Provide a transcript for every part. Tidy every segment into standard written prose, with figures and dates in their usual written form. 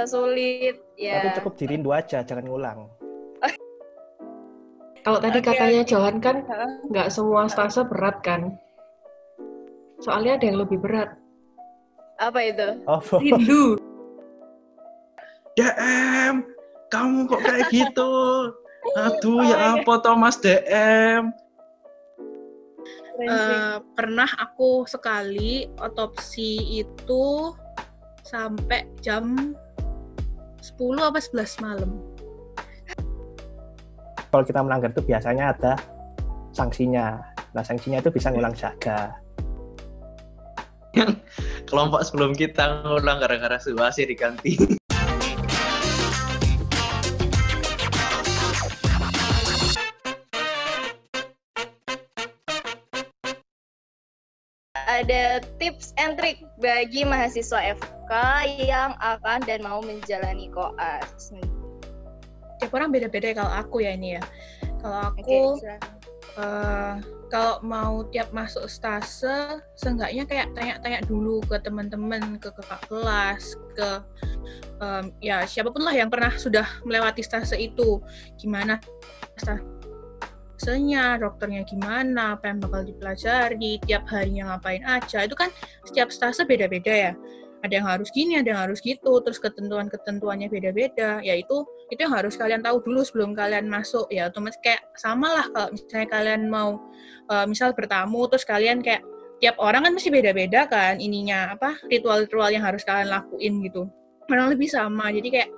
sulit Tapi ya. cukup dirindu aja, jangan ngulang. Kalau tadi Oke, katanya oke. Johan kan nggak semua stase berat kan? Soalnya ada yang lebih berat. Apa itu? Oh, Rindu. DM, kamu kok kayak gitu? Aduh, Oh ya my apa Thomas DM? Pernah aku sekali otopsi itu sampai jam 10 apa 11 malam. kalau kita melanggar itu biasanya ada sanksinya. Nah, sanksinya itu bisa ngulang jaga. Kelompok sebelum kita ngulang gara-gara situasi diganti. Ada tips and trick bagi mahasiswa FK yang akan dan mau menjalani koas. Tiap orang beda-beda kalau aku ya ini ya. Kalau aku silakan. kalau mau tiap masuk stase, seenggaknya kayak tanya-tanya dulu ke teman-teman, ke kakak kelas, ke ya siapapun lah yang pernah sudah melewati stase itu, gimana stasenya, dokternya gimana, apa yang bakal dipelajari, tiap harinya ngapain aja. Itu kan setiap stase beda-beda ya. Ada yang harus gini, ada yang harus gitu, terus ketentuan-ketentuannya beda-beda. Ya itu yang harus kalian tahu dulu sebelum kalian masuk. Ya otomatis kayak sama lah kalau misalnya kalian mau misal bertamu, terus kalian kayak tiap orang kan mesti beda-beda kan ininya, apa ritual-ritual yang harus kalian lakuin gitu. Kurang lebih sama. Jadi kayak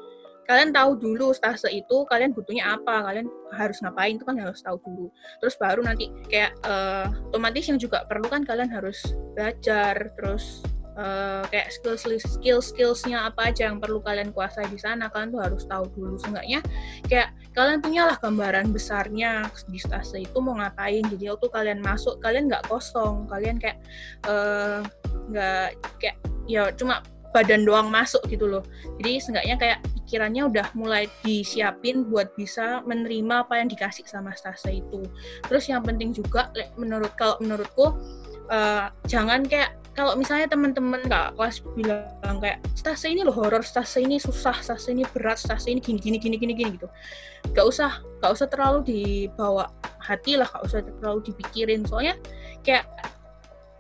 kalian tahu dulu stase itu kalian butuhnya apa, kalian harus ngapain, itu kan harus tahu dulu. Terus baru nanti kayak otomatis yang juga perlu kan kalian harus belajar, terus kayak skills-nya apa aja yang perlu kalian kuasai di sana, kalian tuh harus tahu dulu. Seenggaknya kayak kalian punyalah gambaran besarnya di stase itu mau ngapain. Jadi waktu kalian masuk, kalian nggak kosong, kalian kayak nggak kayak ya cuma badan doang masuk gitu loh. Jadi seenggaknya kayak pikirannya udah mulai disiapin buat bisa menerima apa yang dikasih sama stase itu. Terus yang penting juga menurutku jangan kayak kalau misalnya teman-teman kak kelas bilang kayak stase ini loh horor, stase ini susah, stase ini berat, stase ini gini gitu. Gak usah terlalu dibawa hati lah, gak usah terlalu dipikirin. Soalnya kayak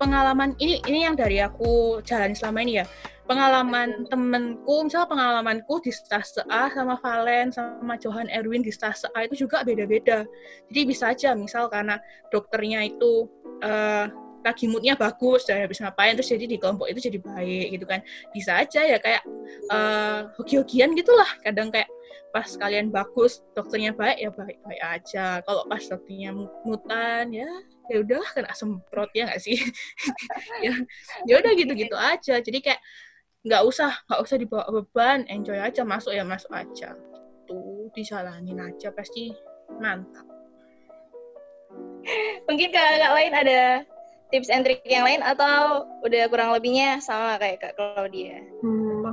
pengalaman ini yang dari aku jalan selama ini ya. Pengalaman temenku, misalnya pengalamanku di stase A sama Valen sama Johan Erwin di stase A itu juga beda-beda. Jadi bisa aja misal karena dokternya itu lagi moodnya bagus dan habis ngapain terus jadi di kelompok itu jadi baik gitu kan, bisa aja ya kayak hoki-hokian gitulah. Kadang kayak pas kalian bagus dokternya baik ya baik-baik aja, kalau pas dokternya mutan ya udahlah kena semprot ya nggak sih. ya udah gitu aja. Jadi kayak nggak usah dibawa beban, enjoy aja, masuk aja tuh, dijalanin aja pasti mantap. Mungkin kakak lain ada tips and trick yang lain atau udah kurang lebihnya sama kayak Kak Claudia?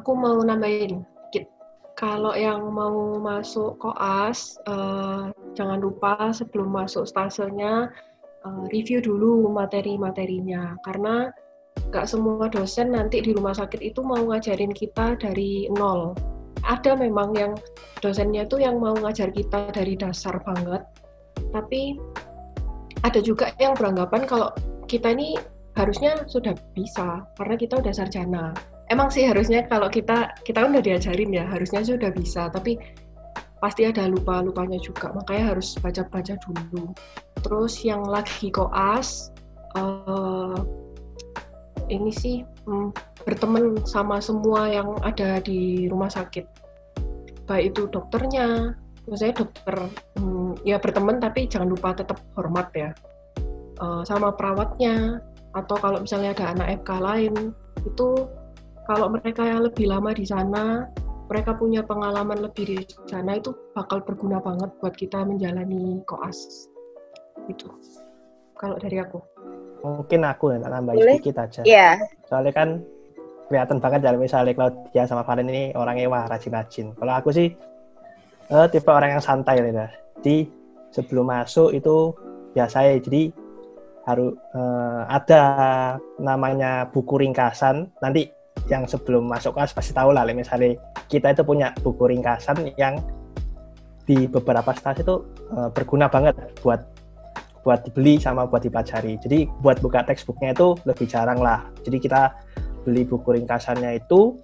Aku mau nambahin dikit. Kalau yang mau masuk koas, jangan lupa sebelum masuk stasenya review dulu materi-materinya. Karena nggak semua dosen nanti di rumah sakit itu mau ngajarin kita dari nol. Ada memang yang dosennya tuh yang mau ngajar kita dari dasar banget. Tapi ada juga yang beranggapan kalau kita ini harusnya sudah bisa karena kita udah sarjana. Emang sih harusnya kalau kita kan udah diajarin ya, harusnya sudah bisa, tapi pasti ada lupa-lupanya juga, makanya harus baca-baca dulu. Terus yang lagi koas, ini sih berteman sama semua yang ada di rumah sakit, baik itu dokternya, maksudnya dokter ya berteman tapi jangan lupa tetap hormat ya, sama perawatnya, atau kalau misalnya ada anak FK lain itu kalau mereka yang lebih lama di sana, mereka punya pengalaman lebih di sana, itu bakal berguna banget buat kita menjalani koas gitu. Kalau dari aku mungkin aku nambahin sedikit aja. Iya. Soalnya kan kelihatan banget ya misalnya Claudia sama Valen ini orangnya wah rajin-rajin. Kalau aku sih tipe orang yang santai ya. Jadi sebelum masuk itu biasa ya. Jadi harus ada namanya buku ringkasan. Nanti yang sebelum masuk kelas pasti tahu lah, misalnya kita itu punya buku ringkasan yang di beberapa stase itu berguna banget buat dibeli sama buat dipelajari. Jadi buat buka textbooknya itu lebih jarang lah. Jadi kita beli buku ringkasannya itu,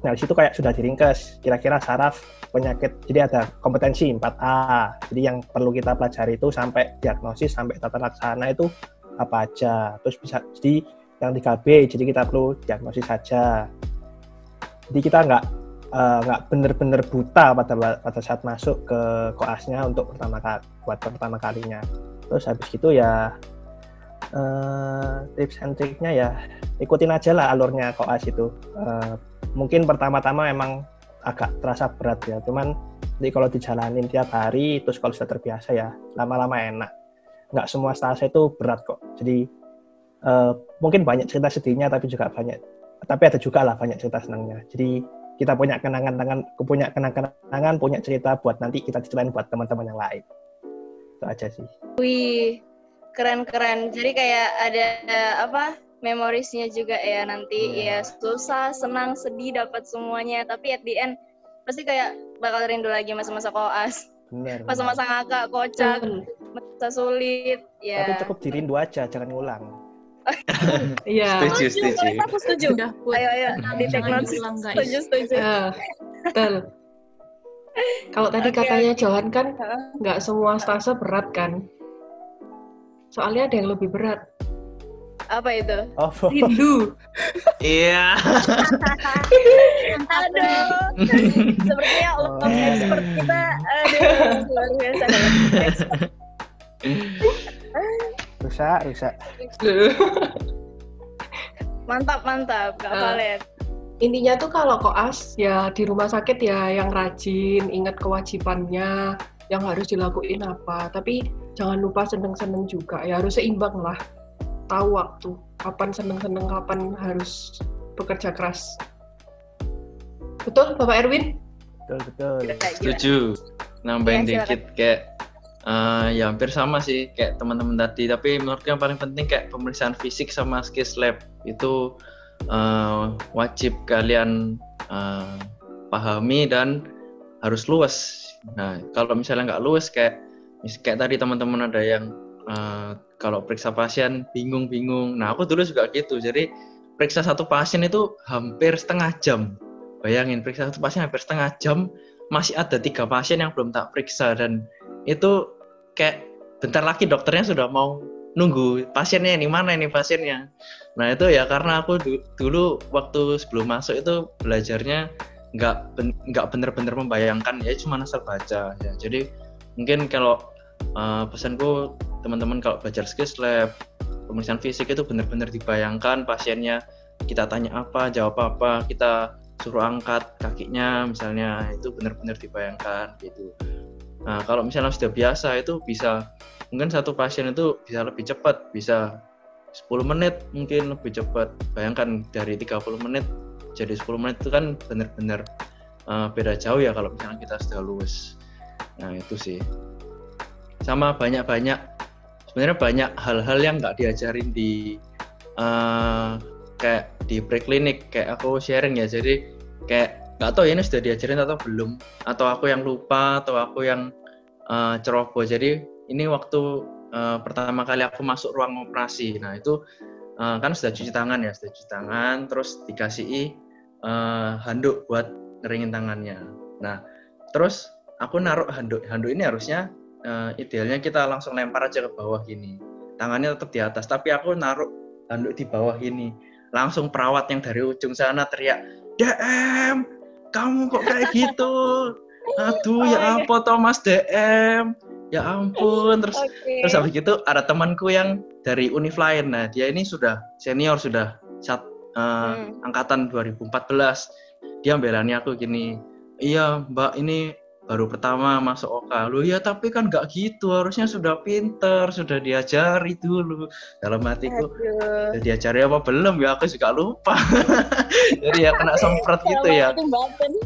nah disitu kayak sudah diringkas kira-kira saraf penyakit. Jadi ada kompetensi 4A. Jadi yang perlu kita pelajari itu sampai diagnosis, sampai tata laksana itu apa aja. Terus bisa jadi yang 3B, jadi kita perlu diagnosis saja. Jadi kita nggak benar-benar buta pada saat masuk ke koasnya untuk pertama kalinya. Terus habis gitu ya tips and triknya ya ikutin aja lah alurnya koas itu. Mungkin pertama-tama emang agak terasa berat ya, cuman jadi kalau dijalanin tiap hari terus kalau sudah terbiasa ya lama-lama enak. Nggak semua stase itu berat kok. Jadi mungkin banyak cerita sedihnya tapi ada juga lah banyak cerita senangnya. Jadi kita punya kenangan, punya cerita buat nanti kita ceritain buat teman-teman yang lain. Itu aja sih. Wih, keren-keren. Jadi kayak ada memorisnya juga ya nanti. Ya susah, senang, sedih dapat semuanya. Tapi at the end pasti kayak bakal rindu lagi masa-masa koas. Benar. Masa-masa ngakak, kocak, masa sulit. Ya. Tapi cukup dirindu aja, jangan ngulang. Iya. Setuju. Aku setuju. Udah, Ayo, di take jangan notes. diulang, guys. Setuju. Betul. Kalau tadi katanya Johan kan nggak semua stase berat kan? Soalnya ada yang lebih berat. Apa itu? Oh, Rindu. Iya. Aduh. Sepertinya expert kita. Aduh, luar biasa. rusak. Mantap. Kak Valen. Intinya tuh kalau koas ya di rumah sakit ya yang rajin, ingat kewajibannya, yang harus dilakuin apa. Tapi jangan lupa seneng-seneng juga, ya harus seimbang lah. Tahu waktu, kapan seneng-seneng, kapan harus bekerja keras. Betul, Bapak Erwin? Betul. Setuju. Nambahin Ya, dikit kayak ya hampir sama sih kayak teman-teman tadi. Tapi menurutku yang paling penting kayak pemeriksaan fisik sama skills lab itu wajib kalian pahami dan harus luas. Nah, kalau misalnya nggak luas kayak tadi teman-teman ada yang kalau periksa pasien bingung. Nah, aku dulu juga gitu. Jadi periksa satu pasien itu hampir setengah jam. Bayangin periksa satu pasien hampir setengah jam, masih ada 3 pasien yang belum tak periksa dan itu kayak bentar lagi dokternya sudah mau nunggu pasiennya ini mana ini pasiennya. Nah itu ya karena aku dulu waktu sebelum masuk itu belajarnya nggak benar-benar membayangkan ya cuma asal baca ya. Jadi mungkin kalau pesanku teman-teman kalau belajar skills lab pemeriksaan fisik itu benar-benar dibayangkan pasiennya, kita tanya apa jawab apa, kita suruh angkat kakinya misalnya, itu benar-benar dibayangkan gitu. Nah kalau misalnya sudah biasa itu bisa mungkin satu pasien itu bisa lebih cepat, bisa 10 menit mungkin lebih cepat. Bayangkan dari 30 menit jadi 10 menit itu kan benar-benar beda jauh ya kalau misalnya kita sudah lulus. Nah itu sih. Sama sebenarnya banyak hal-hal yang nggak diajarin di kayak di preklinik, kayak aku sharing ya. Jadi kayak nggak tahu ya ini sudah diajarin atau belum, atau aku yang lupa, atau aku yang ceroboh. Jadi ini waktu pertama kali aku masuk ruang operasi. Nah itu kan sudah cuci tangan, terus dikasih handuk buat ngeringin tangannya. Nah terus aku naruh handuk ini harusnya idealnya kita langsung lempar aja ke bawah gini, tangannya tetap di atas, tapi aku naruh handuk di bawah gini. Langsung perawat yang dari ujung sana teriak, "DM, kamu kok kayak gitu? Aduh ya ampun Thomas DM, ya ampun." Terus habis gitu ada temanku yang dari univ lain. Nah dia ini sudah senior, sudah angkatan 2014. Dia belani aku gini, "Iya Mbak, ini baru pertama masuk OKA." "Loh ya tapi kan nggak gitu, harusnya sudah pinter, sudah diajari dulu." Dalam hatiku, "Sudah diajari apa belum ya, aku juga lupa." Jadi ya kena semprot gitu ya.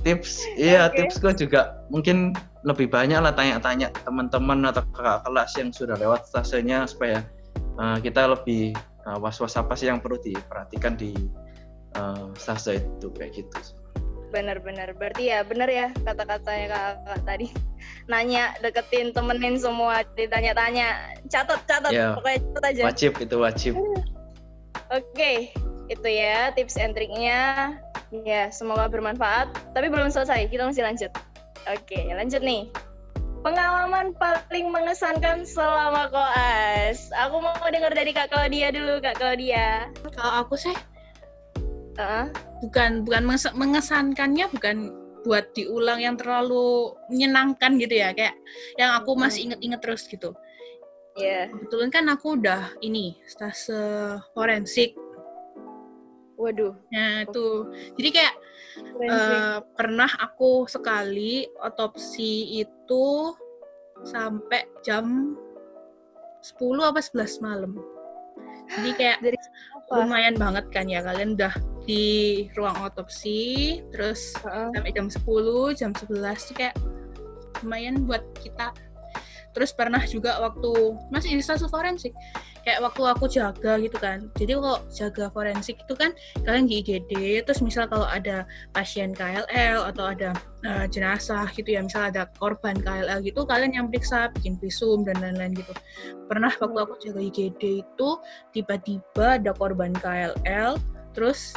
Tipsku juga mungkin lebih banyak lah tanya-tanya teman-teman atau kakak kelas yang sudah lewat stasenya supaya kita lebih was-was apa sih yang perlu diperhatikan di stase itu kayak gitu. Benar-benar. Berarti ya benar ya kata-katanya kakak tadi. Nanya, deketin, temenin semua, ditanya-tanya, catat, Ya, pokoknya catat aja. itu wajib. Oke, itu ya tips and triknya. Ya, semoga bermanfaat. Tapi belum selesai, kita masih lanjut. Oke, lanjut nih. Pengalaman paling mengesankan selama koas. Aku mau dengar dari Kak Claudia dulu, Kak Claudia. Kalau aku sih Heeh. bukan mengesankannya bukan buat diulang yang terlalu menyenangkan gitu ya, kayak yang aku masih inget-inget terus gitu. Iya. Kebetulan kan aku udah ini stase forensik. Waduh. Nah itu, jadi kayak pernah aku sekali otopsi itu sampai jam 10 apa 11 malam. Jadi kayak Dari lumayan banget kan ya, kalian udah di ruang otopsi terus sampai jam 10, jam 11 tuh kayak lumayan buat kita. Terus pernah juga waktu masih di stase forensik, kayak waktu aku jaga gitu kan. Jadi kalau jaga forensik itu kan kalian di IGD, terus misal kalau ada pasien KLL atau ada jenazah gitu ya, misal ada korban KLL gitu, kalian yang periksa, bikin visum dan lain-lain gitu. Pernah waktu aku jaga IGD itu tiba-tiba ada korban KLL, terus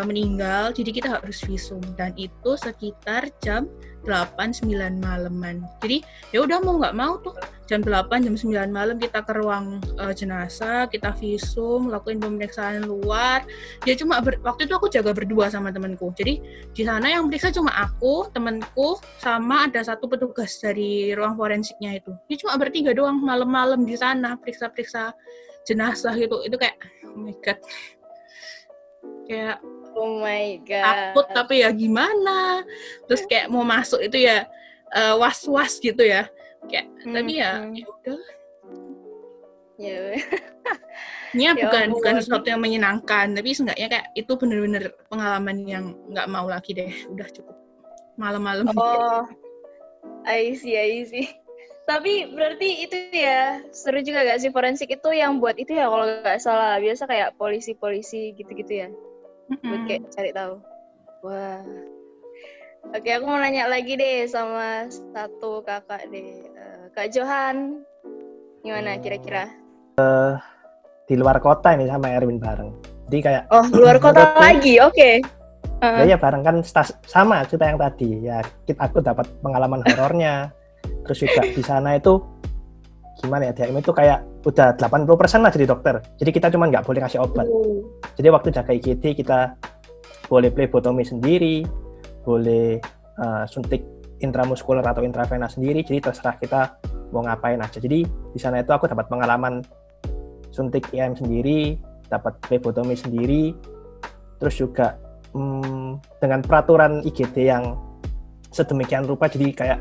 meninggal, jadi kita harus visum, dan itu sekitar jam 8-9 malaman. Jadi ya udah mau nggak mau tuh jam 8 jam 9 malam kita ke ruang jenazah, kita visum, lakuin pemeriksaan luar. Ya cuma waktu itu aku jaga berdua sama temanku. Jadi di sana yang periksa cuma aku, temanku, sama ada satu petugas dari ruang forensiknya itu. Dia cuma bertiga doang malam-malam di sana periksa-periksa jenazah gitu. Itu kayak oh my god. Kayak oh my god. takut tapi ya gimana, terus kayak mau masuk itu ya was-was gitu ya, kayak tapi ya udah ya. Ini bukan sesuatu yang menyenangkan, tapi seenggaknya kayak itu bener-bener pengalaman yang nggak mau lagi deh, udah cukup malam-malam. Oh, I see. Tapi berarti itu ya seru juga gak sih forensik itu yang buat itu ya kalau nggak salah, biasa kayak polisi-polisi gitu-gitu ya. Buat kayak cari tahu. Wah. Oke, aku mau nanya lagi deh sama satu kakak deh. Kak Johan, gimana kira-kira? Di luar kota ini sama Erwin bareng. Jadi kayak luar kota lagi, oke. Ya bareng kan sama cerita yang tadi. Ya aku dapat pengalaman horornya. Terus juga di sana itu gimana ya, DMI itu kayak udah 80% lah jadi dokter. Jadi kita cuma nggak boleh ngasih obat. Jadi waktu jaga IGD kita boleh plebotomi sendiri, boleh suntik intramuskuler atau intravena sendiri. Jadi terserah kita mau ngapain aja. Jadi di sana itu aku dapat pengalaman suntik IM sendiri, dapat plebotomi sendiri. Terus juga dengan peraturan IGD yang sedemikian rupa, jadi kayak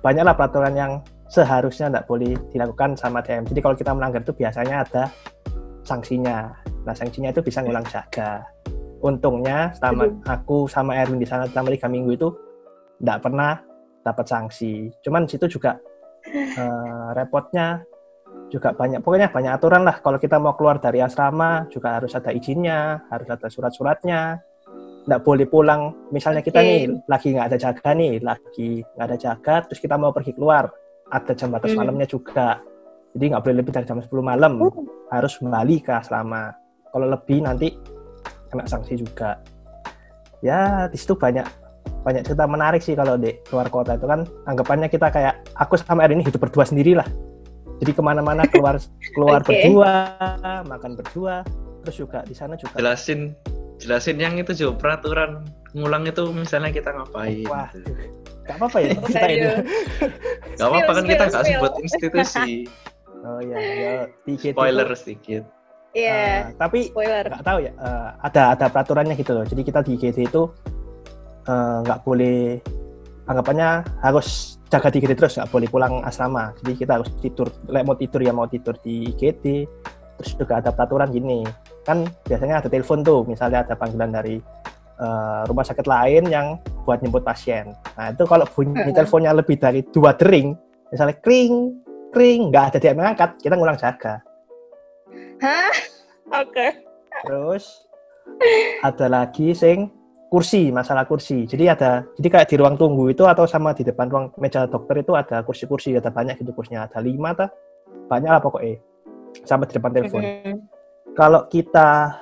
banyaklah peraturan yang seharusnya tidak boleh dilakukan sama DM. Jadi kalau kita melanggar itu biasanya ada sanksinya. Nah sanksinya itu bisa ngulang jaga. Untungnya selama aku sama Erwin di sana selama 3 minggu itu tidak pernah dapat sanksi. Cuman situ juga repotnya juga banyak. Pokoknya banyak aturan lah. Kalau kita mau keluar dari asrama juga harus ada izinnya, harus ada surat-suratnya. Nggak boleh pulang. Misalnya kita nih lagi nggak ada jaga, terus kita mau pergi keluar. Ada jam batas malamnya juga. Jadi nggak boleh lebih dari jam 10 malam. Harus kembali ke asrama. Kalau lebih nanti kena sanksi juga. Ya, di situ banyak cerita menarik sih kalau di luar kota itu kan. Anggapannya kita kayak, aku sama Erin ini hidup berdua sendiri lah. Jadi kemana-mana keluar berdua, makan berdua. Terus juga di sana juga. Jelasin yang itu juga peraturan ngulang itu misalnya kita ngapain. Wah, gak apa-apa ya cerita ini. Gak apa-apa kan kita nggak sebut institusi. Oh iya, dikit. Spoiler sedikit. Iya. Tapi nggak tahu ya. Ada peraturannya gitu loh. Jadi kita di IGD itu nggak boleh, anggapannya harus jaga di IGD terus, nggak boleh pulang asrama. Jadi kita harus tidur. Mau tidur di IGD. Terus juga ada peraturan gini. Kan biasanya ada telepon tuh. Misalnya ada panggilan dari rumah sakit lain yang buat nyebut pasien. Nah itu kalau bunyi teleponnya lebih dari 2 dering, misalnya kring, nggak ada yang angkat, kita ngulang jaga. Hah? Oke. Terus ada lagi sing kursi, masalah kursi. Jadi kayak di ruang tunggu itu atau sama di depan ruang meja dokter itu ada kursi-kursi, ada banyak gitu kursinya, ada 5 atau banyak lah pokoknya. Sama di depan telepon. Kalau kita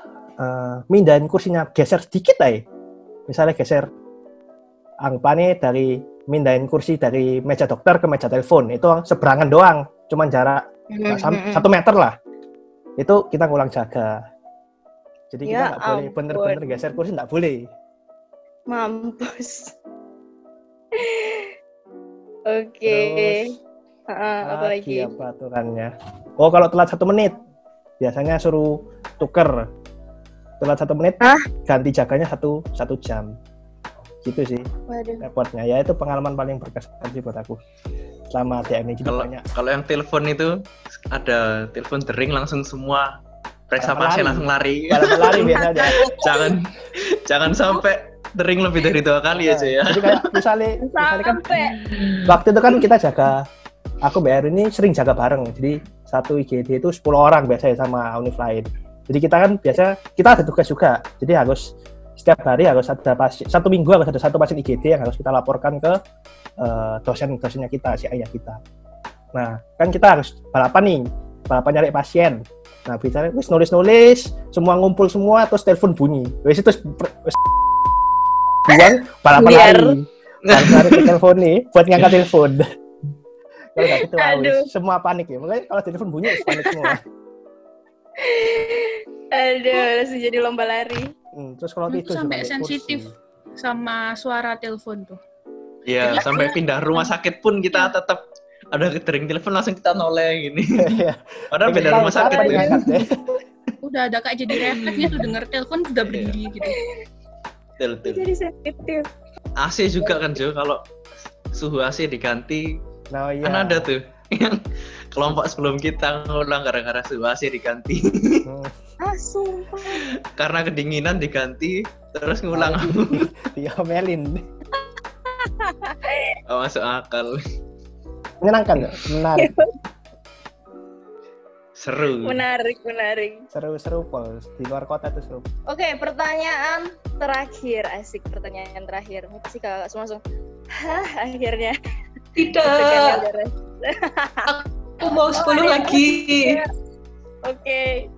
mindahin kursinya geser sedikit aja, misalnya geser anggapannya dari mindahin kursi dari meja dokter ke meja telepon itu seberangan doang, cuman jarak 1 meter lah. Itu kita ngulang jaga. Jadi kita nggak boleh bener-bener geser kursi, nggak boleh. Mampus. Oke. Apa lagi? Apa aturannya? Oh, kalau telat 1 menit, biasanya suruh tuker. Telat 1 menit, ganti jaganya 1 jam. Gitu sih. Reportnya. Ya itu pengalaman paling berkesan sih buat aku. Selama DM ini banyak. Kalau yang telepon itu ada telepon dering langsung semua periksa pasien langsung lari. Lari biasanya. Jangan sampai dering lebih dari 2 kali aja ya. Jadi kayak misalnya kan waktu itu kan kita jaga, aku BR ini sering jaga bareng. Jadi satu IGD itu 10 orang biasanya sama univ lain. Jadi kita kan biasa kita ada tugas juga. Jadi harus setiap hari harus ada pasien, 1 minggu harus ada 1 pasien IGD yang harus kita laporkan ke dosennya kita, si ayah kita. Nah, kan kita harus balapan nyari pasien. Nah, biasanya wis nulis, semua ngumpul semua, terus telepon bunyi. Wis itu balapan lari. Lari ke telepon nih, buat ngangkat telepon. Kalau nggak gitu, semua panik ya. Makanya kalau telepon bunyi, panik semua. Langsung jadi lomba lari. Terus kalau itu sampai sensitif sama suara telepon tuh. Iya, sampai pindah rumah sakit pun kita tetap ada dering telepon langsung kita noleh gini. Padahal beda rumah sakit ya. Udah ada kayak jadi refleksnya tuh denger telepon udah berdiri gitu. Betul. Jadi sensitif. AC juga kan Jo, kalau suhu AC diganti. Nah, iya. Kan ada tuh yang kelompok sebelum kita ngulang gara-gara suhu AC diganti. Sumpah. Karena kedinginan diganti terus ngulang. Diomelin. Masuk akal. Menyenangkan, menarik. Seru. Menarik. Seru Pol. Di luar kota tuh seru. Oke, pertanyaan terakhir. Asik, pertanyaan terakhir. Pasti kakak langsung akhirnya. Tidak. Aku mau 10 lagi. Oke.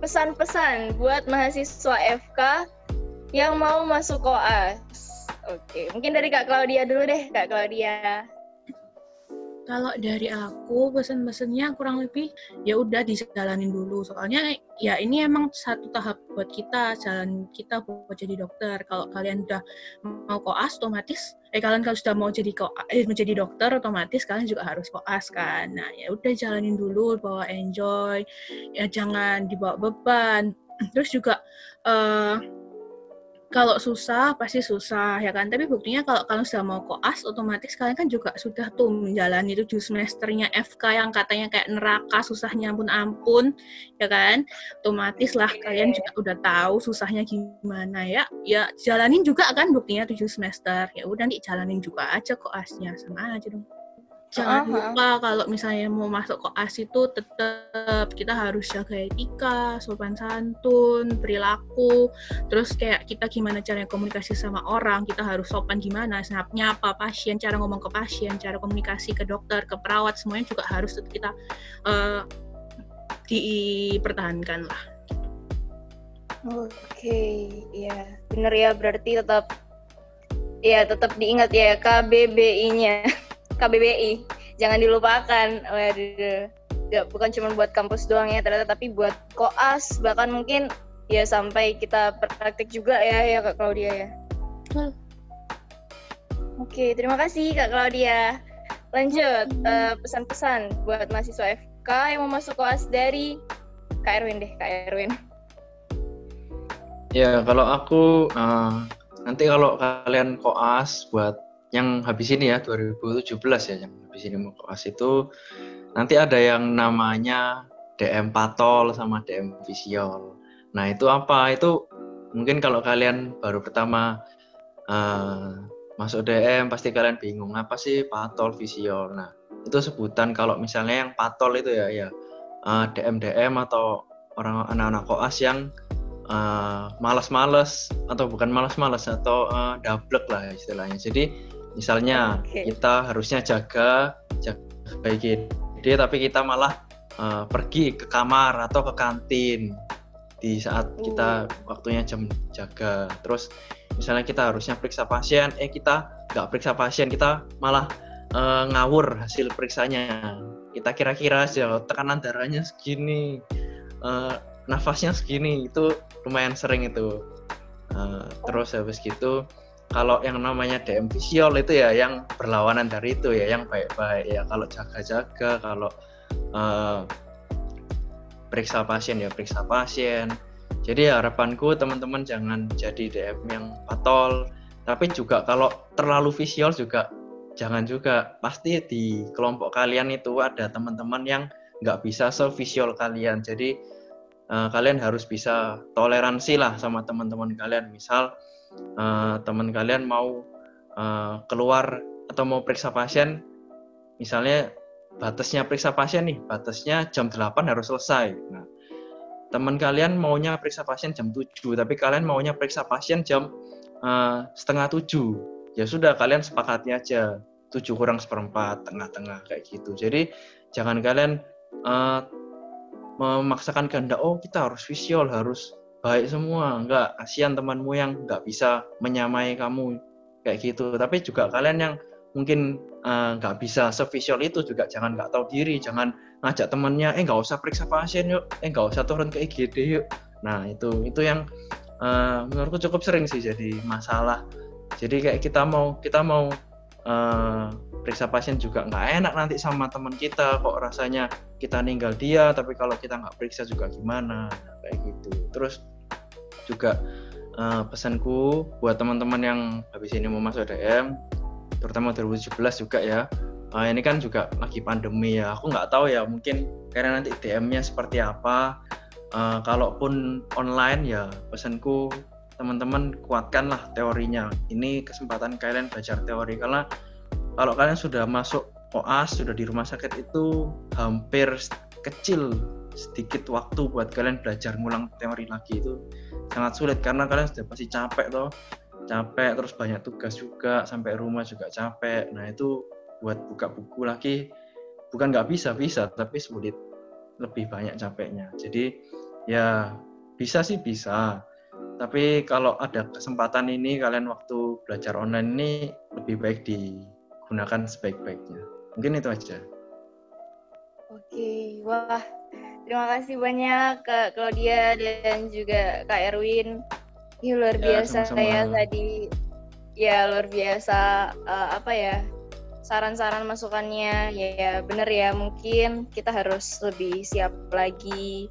Pesan-pesan buat mahasiswa FK yang mau masuk koas. Oke, mungkin dari Kak Claudia dulu deh, Kak Claudia. Kalau dari aku pesan-pesannya kurang lebih ya udah dijalanin dulu. Soalnya ya ini emang satu tahap buat kita, jalan kita buat jadi dokter. Kalau kalian udah mau koas otomatis kalian kalau sudah mau menjadi dokter otomatis kalian juga harus koas kan. Nah, ya udah jalanin dulu, bawa enjoy. Ya jangan dibawa beban. Terus juga kalau susah pasti susah ya kan, tapi buktinya kalau kalian sudah mau koas otomatis kalian kan juga sudah tuh menjalani 7 semesternya FK yang katanya kayak neraka susahnya ampun ya kan, otomatis lah kalian juga udah tahu susahnya gimana ya jalanin juga kan buktinya 7 semester, ya udah nih jalanin juga aja koasnya, sama aja dong. Jangan lupa kalau misalnya mau masuk koas itu tetap kita harus jaga etika, sopan santun, perilaku, terus kayak kita gimana caranya komunikasi sama orang, kita harus sopan gimana, nyapa pasien, cara ngomong ke pasien, cara komunikasi ke dokter, ke perawat, semuanya juga harus kita dipertahankan lah. Oke, ya bener ya, berarti tetap diingat ya KBBI, jangan dilupakan. Waduh, bukan cuma buat kampus doang ya ternyata, tapi buat koas, bahkan mungkin ya sampai kita praktik juga ya Kak Claudia ya. Oke, terima kasih Kak Claudia. Lanjut, pesan-pesan buat mahasiswa FK yang mau masuk koas dari Kak Erwin deh, Kak Erwin. Ya, kalau aku nanti kalau kalian koas buat yang habis ini ya 2017 ya, yang habis ini mau koas itu nanti ada yang namanya DM Patol sama DM Visiol. Nah itu apa? Itu mungkin kalau kalian baru pertama masuk DM pasti kalian bingung apa sih Patol, Visiol. Nah itu sebutan kalau misalnya yang Patol itu ya DM atau anak-anak koas yang malas-malas atau bukan malas-malas atau dablek lah istilahnya. Jadi misalnya kita harusnya jaga IGD tapi kita malah pergi ke kamar atau ke kantin di saat kita waktunya jam jaga. Terus misalnya kita harusnya periksa pasien, kita nggak periksa pasien, kita malah ngawur hasil periksanya. Kita kira-kira tekanan darahnya segini, nafasnya segini, itu lumayan sering itu. Terus habis gitu, kalau yang namanya DM visual itu ya yang berlawanan dari itu ya, yang baik-baik ya. Kalau jaga-jaga, kalau periksa pasien ya periksa pasien. Jadi harapanku teman-teman jangan jadi DM yang patol, tapi juga kalau terlalu visual juga jangan juga. Pasti di kelompok kalian itu ada teman-teman yang nggak bisa se-visual kalian. Jadi kalian harus bisa toleransi lah sama teman-teman kalian. Misal teman kalian mau keluar atau mau periksa pasien, misalnya batasnya periksa pasien nih, batasnya jam 8 harus selesai. Nah, teman kalian maunya periksa pasien jam 7, tapi kalian maunya periksa pasien jam 6:30. Ya sudah, kalian sepakati aja 7 kurang seperempat, tengah-tengah kayak gitu. Jadi jangan kalian memaksakan kehendak, kita harus visual, harus baik semua. Enggak, kasihan temanmu yang enggak bisa menyamai kamu kayak gitu. Tapi juga kalian yang mungkin enggak bisa se-visual itu juga jangan enggak tahu diri, jangan ngajak temannya, enggak usah periksa pasien yuk, enggak usah turun ke IGD yuk. Nah, itu yang menurutku cukup sering sih jadi masalah. Jadi kayak kita mau periksa pasien juga nggak enak nanti sama teman kita, kok rasanya kita ninggal dia, tapi kalau kita nggak periksa juga gimana, kayak gitu. Terus juga pesanku buat teman-teman yang habis ini mau masuk DM, terutama 2017 juga ya, ini kan juga lagi pandemi ya, aku nggak tahu ya, mungkin karena nanti DM-nya seperti apa. Kalaupun online ya pesanku teman-teman kuatkanlah teorinya. Ini kesempatan kalian belajar teori, karena kalau kalian sudah masuk koas, sudah di rumah sakit itu hampir kecil sedikit waktu buat kalian belajar ngulang teori lagi. Itu sangat sulit karena kalian sudah pasti capek terus banyak tugas juga, sampai rumah juga capek. Nah itu buat buka buku lagi bukan nggak bisa, tapi sulit, lebih banyak capeknya. Jadi ya bisa sih bisa, tapi kalau ada kesempatan ini kalian waktu belajar online ini lebih baik digunakan sebaik-baiknya. Mungkin itu aja. Oke, wah terima kasih banyak Kak Claudia dan juga Kak Erwin. Ini luar biasa sama-sama. Ya tadi. Ya luar biasa saran-saran masukannya. Ya bener ya, mungkin kita harus lebih siap lagi.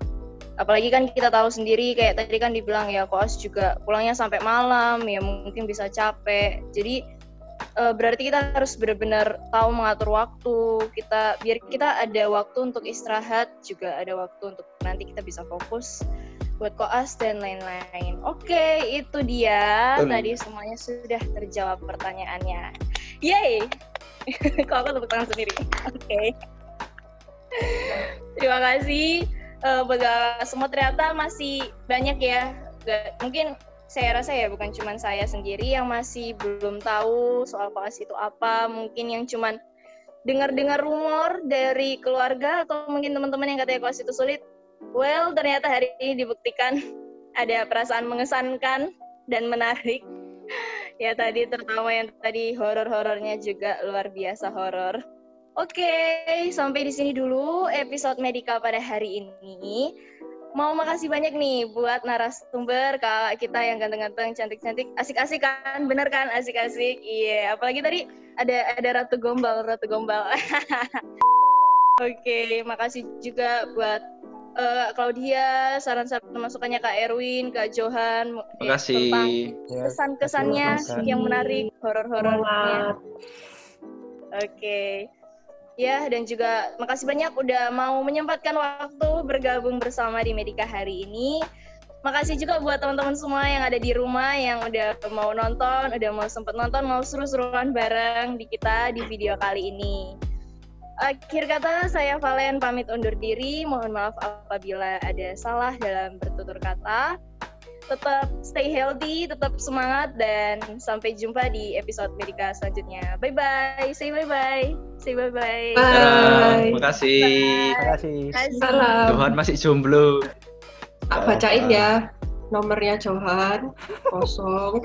Apalagi kan kita tahu sendiri kayak tadi kan dibilang ya koas juga pulangnya sampai malam, ya mungkin bisa capek. Jadi berarti kita harus benar-benar tahu mengatur waktu kita, biar kita ada waktu untuk istirahat, juga ada waktu untuk nanti kita bisa fokus buat koas dan lain-lain. Oke, itu dia. Tadi semuanya sudah terjawab pertanyaannya. Yeay! Kok aku tepuk tangan sendiri? Oke. Terima kasih. Buat semua, ternyata masih banyak ya. Mungkin saya rasa ya bukan cuma saya sendiri yang masih belum tahu soal koas itu apa. Mungkin yang cuma dengar-dengar rumor dari keluarga atau mungkin teman-teman yang katanya koas itu sulit. Well, ternyata hari ini dibuktikan ada perasaan mengesankan dan menarik. Ya tadi terutama yang tadi horor-horornya juga luar biasa horor. Oke, sampai di sini dulu episode Medika pada hari ini. Mau makasih banyak nih buat narasumber Kak kita yang ganteng-ganteng, cantik-cantik, asik-asik kan? Bener kan? Asik-asik. Iya, apalagi tadi ada Ratu Gombal. Oke, makasih juga buat Claudia, saran-saran masukannya Kak Erwin, Kak Johan, Makasih. Tentang kesan-kesannya yang menarik, horor-horornya. Oke. Ya, dan juga makasih banyak udah mau menyempatkan waktu bergabung bersama di Medika hari ini. Makasih juga buat teman-teman semua yang ada di rumah yang udah mau nonton, udah mau sempet nonton, mau seru-seruan bareng di kita di video kali ini. Akhir kata saya Valen pamit undur diri. Mohon maaf apabila ada salah dalam bertutur kata. Tetap stay healthy, tetap semangat, dan sampai jumpa di episode Medika selanjutnya. Bye-bye. Say bye-bye. Say bye-bye. Bye. Terima kasih. Terima kasih. Salam. Johan masih jomblo. Tak bacain ya nomornya Johan 0